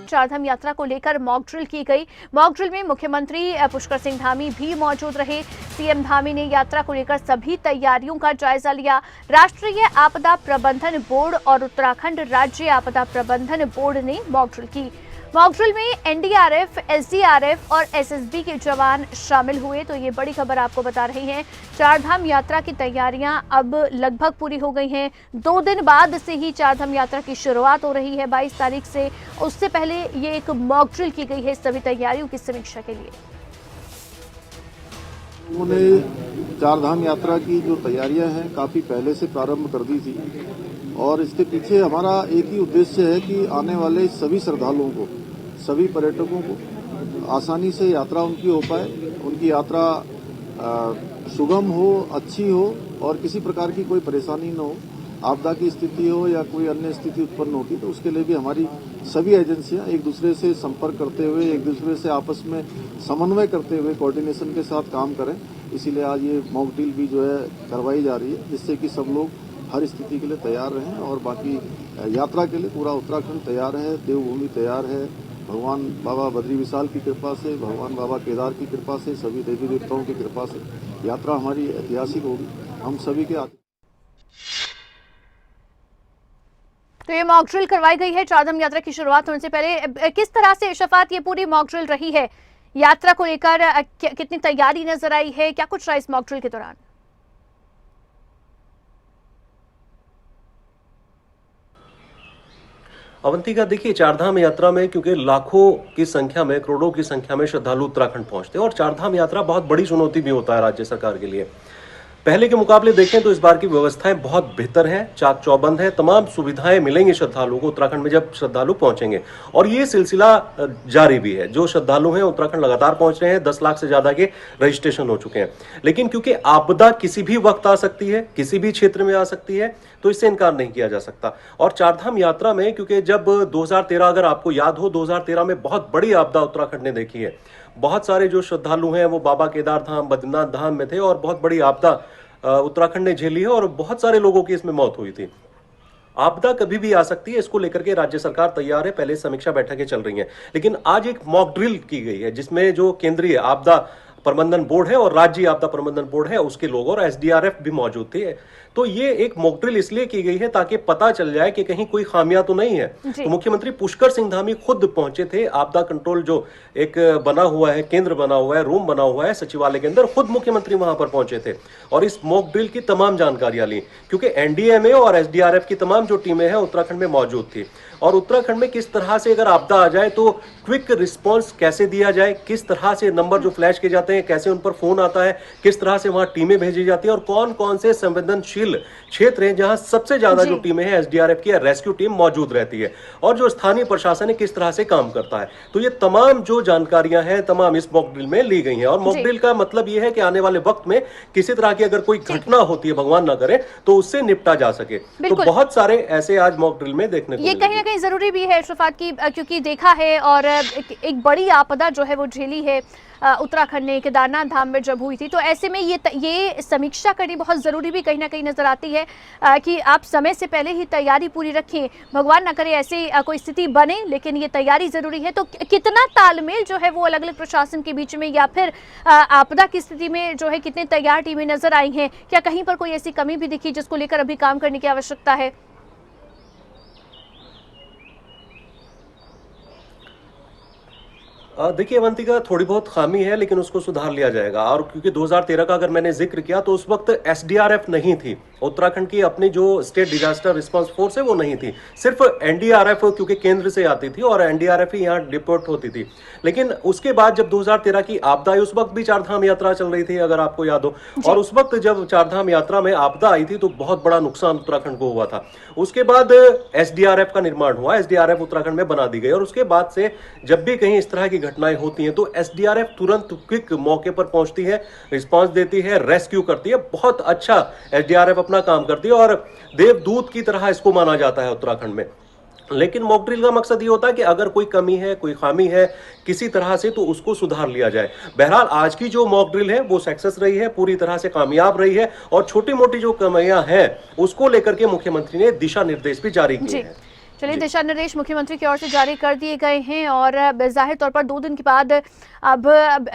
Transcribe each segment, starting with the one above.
चारधाम यात्रा को लेकर मॉक ड्रिल की गई। मॉक ड्रिल में मुख्यमंत्री पुष्कर सिंह धामी भी मौजूद रहे। सीएम धामी ने यात्रा को लेकर सभी तैयारियों का जायजा लिया। राष्ट्रीय आपदा प्रबंधन बोर्ड और उत्तराखंड राज्य आपदा प्रबंधन बोर्ड ने मॉक ड्रिल की। मॉक ड्रिल में एनडीआरएफ, एसडीआरएफ और एसएसबी के जवान शामिल हुए। तो ये बड़ी खबर आपको बता रही हैं। चारधाम यात्रा की तैयारियां अब लगभग पूरी हो गई हैं। 2 दिन बाद से ही चारधाम यात्रा की शुरुआत हो रही है, 22 तारीख से। उससे पहले ये एक मॉक ड्रिल की गई है सभी तैयारियों की समीक्षा के लिए। उन्होंने चारधाम यात्रा की जो तैयारियां हैं काफी पहले से प्रारंभ कर दी थी और इसके पीछे हमारा एक ही उद्देश्य है कि आने वाले सभी श्रद्धालुओं को, सभी पर्यटकों को आसानी से यात्रा उनकी हो पाए, उनकी यात्रा सुगम हो, अच्छी हो और किसी प्रकार की कोई परेशानी न हो। आपदा की स्थिति हो या कोई अन्य स्थिति उत्पन्न होती तो उसके लिए भी हमारी सभी एजेंसियां एक दूसरे से संपर्क करते हुए, एक दूसरे से आपस में समन्वय करते हुए कोऑर्डिनेशन के साथ काम करें। इसीलिए आज ये मॉक ड्रिल भी जो है करवाई जा रही है, जिससे कि सब लोग हर स्थिति के लिए तैयार रहें और बाकी यात्रा के लिए पूरा उत्तराखंड तैयार है, देवभूमि तैयार है। भगवान बाबा बद्री विशाल की कृपा से, भगवान बाबा केदार की कृपा से, सभी देवी देवताओं की कृपा से यात्रा हमारी ऐतिहासिक होगी। हम सभी के तो ये मॉक ड्रिल करवाई गई है चारधाम यात्रा की शुरुआत होने से पहले। किस तरह से शफात ये पूरी मॉक ड्रिल रही है? यात्रा को लेकर कितनी तैयारी नजर आई है? क्या कुछ रहा इस मॉक ड्रिल के दौरान? अवंतिका, देखिए, चारधाम यात्रा में क्योंकि लाखों की संख्या में, करोड़ों की संख्या में श्रद्धालु उत्तराखंड पहुंचते हैं और चारधाम यात्रा बहुत बड़ी चुनौती भी होता है राज्य सरकार के लिए। पहले के मुकाबले देखें तो इस बार की व्यवस्थाएं बहुत बेहतर हैं, चाक चौबंद है, तमाम सुविधाएं मिलेंगी श्रद्धालुओं को उत्तराखंड में जब श्रद्धालु पहुंचेंगे। और ये सिलसिला जारी भी है। जो श्रद्धालु हैं उत्तराखंड लगातार पहुंच रहे हैं, 10 लाख से ज्यादा के रजिस्ट्रेशन हो चुके हैं। लेकिन क्योंकि आपदा किसी भी वक्त आ सकती है, किसी भी क्षेत्र में आ सकती है, तो इससे इनकार नहीं किया जा सकता। और चारधाम यात्रा में क्योंकि जब 2013, अगर आपको याद हो, 2013 में बहुत बड़ी आपदा उत्तराखंड ने देखी है। बहुत सारे जो श्रद्धालु हैं वो बाबा केदार धाम, बद्रीनाथ धाम में थे और बहुत बड़ी आपदा उत्तराखंड ने झेली है और बहुत सारे लोगों की इसमें मौत हुई थी। आपदा कभी भी आ सकती है, इसको लेकर के राज्य सरकार तैयार है। पहले समीक्षा बैठकें चल रही हैं, लेकिन आज एक मॉक ड्रिल की गई है जिसमें जो केंद्रीय आपदा प्रबंधन बोर्ड है और राज्य आपदा प्रबंधन बोर्ड है उसके लोग और एसडीआरएफ भी मौजूद थे। तो ये एक मॉक ड्रिल इसलिए की गई है ताकि पता चल जाए कि कहीं कोई खामियां तो नहीं है। तो मुख्यमंत्री पुष्कर सिंह धामी खुद पहुंचे थे। आपदा कंट्रोल जो एक बना हुआ है, केंद्र बना हुआ है, रूम बना हुआ है सचिवालय के अंदर, खुद मुख्यमंत्री वहां पर पहुंचे थे और इस मॉक ड्रिल की तमाम जानकारियां ली, क्योंकि एनडीएमए और एसडीआरएफ की तमाम जो टीमें हैं उत्तराखंड में मौजूद थी। और उत्तराखंड में किस तरह से अगर आपदा आ जाए तो क्विक रिस्पांस कैसे दिया जाए, किस तरह से नंबर जो फ्लैश किए जाते हैं, कैसे उन पर फोन आता है, किस तरह से वहां टीमें भेजी जाती है और कौन कौन से संवेदनशील क्षेत्र हैं जहां सबसे ज्यादा जो टीमें हैं एसडीआरएफ की, रेस्क्यू टीम मौजूद रहती है और जो स्थानीय प्रशासन है किस तरह से काम करता है। तो ये तमाम जो जानकारियां हैं तमाम इस मॉक ड्रिल में ली गई हैं। और मॉक ड्रिल का मतलब ये है कि आने वाले वक्त में किसी तरह की अगर कोई घटना होती है, भगवान ना करे, तो उससे निपटा जा सके। तो बहुत सारे ऐसे आज मॉक ड्रिल में देखने को ये कहीं ना कहीं जरूरी भी है शफात की, क्योंकि देखा है और एक बड़ी आपदा जो है वो झेली है उत्तराखंड ने केदारनाथ धाम में जब हुई थी। तो ऐसे में ये समीक्षा करनी बहुत ज़रूरी भी कहीं ना कहीं नज़र आती है कि आप समय से पहले ही तैयारी पूरी रखें। भगवान ना करे ऐसी कोई स्थिति बने, लेकिन ये तैयारी ज़रूरी है। तो कितना तालमेल जो है वो अलग अलग प्रशासन के बीच में या फिर आपदा की स्थिति में जो है कितने तैयार टीमें नज़र आई हैं? क्या कहीं पर कोई ऐसी कमी भी दिखी जिसको लेकर अभी काम करने की आवश्यकता है? देखिए अवंतिका, थोड़ी बहुत खामी है लेकिन उसको सुधार लिया जाएगा। और क्योंकि 2013 का अगर मैंने जिक्र किया तो उस वक्त एसडीआरएफ नहीं थी, उत्तराखंड की अपनी जो स्टेट डिजास्टर रिस्पांस फोर्स है वो नहीं थी, सिर्फ एनडीआरएफ क्योंकि केंद्र से आती थी और एनडीआरएफ ही यहाँ डिपोर्ट होती थी। लेकिन उसके बाद जब 2013 की आपदा आई, उस वक्त भी चारधाम यात्रा चल रही थी अगर आपको याद हो, और उस वक्त जब चारधाम यात्रा में आपदा आई थी तो बहुत बड़ा नुकसान उत्तराखंड को हुआ था। उसके बाद एसडीआरएफ का निर्माण हुआ, एसडीआरएफ उत्तराखंड में बना दी गई और उसके बाद से जब भी कहीं इस तरह की घटनाएं होती हैं तो एसडीआरएफ तुरंत क्विक मौके पर पहुंचती है, रिस्पांस देती है, रेस्क्यू करती है। बहुत अच्छा एसडीआरएफ अपना काम करती है और देवदूत की तरह इसको माना जाता है उत्तराखंड में। लेकिन मॉक ड्रिल का मकसद ये होता है कि अगर कोई कमी है, कोई खामी है किसी तरह से, तो उसको सुधार लिया जाए। बहरहाल आज की जो मॉक ड्रिल है वो सक्सेस रही है, पूरी तरह से कामयाब रही है और छोटी मोटी जो कमियां हैं उसको लेकर के मुख्यमंत्री ने दिशा निर्देश भी जारी किए हैं। चलिए, दिशा निर्देश मुख्यमंत्री की ओर से जारी कर दिए गए हैं और जाहिर तौर पर 2 दिन के बाद अब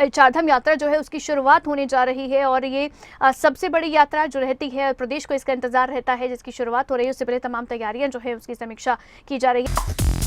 चारधाम यात्रा जो है उसकी शुरुआत होने जा रही है और ये सबसे बड़ी यात्रा जो रहती है, प्रदेश को इसका इंतजार रहता है जिसकी शुरुआत हो रही है। उससे पहले तमाम तैयारियां जो है उसकी समीक्षा की जा रही है।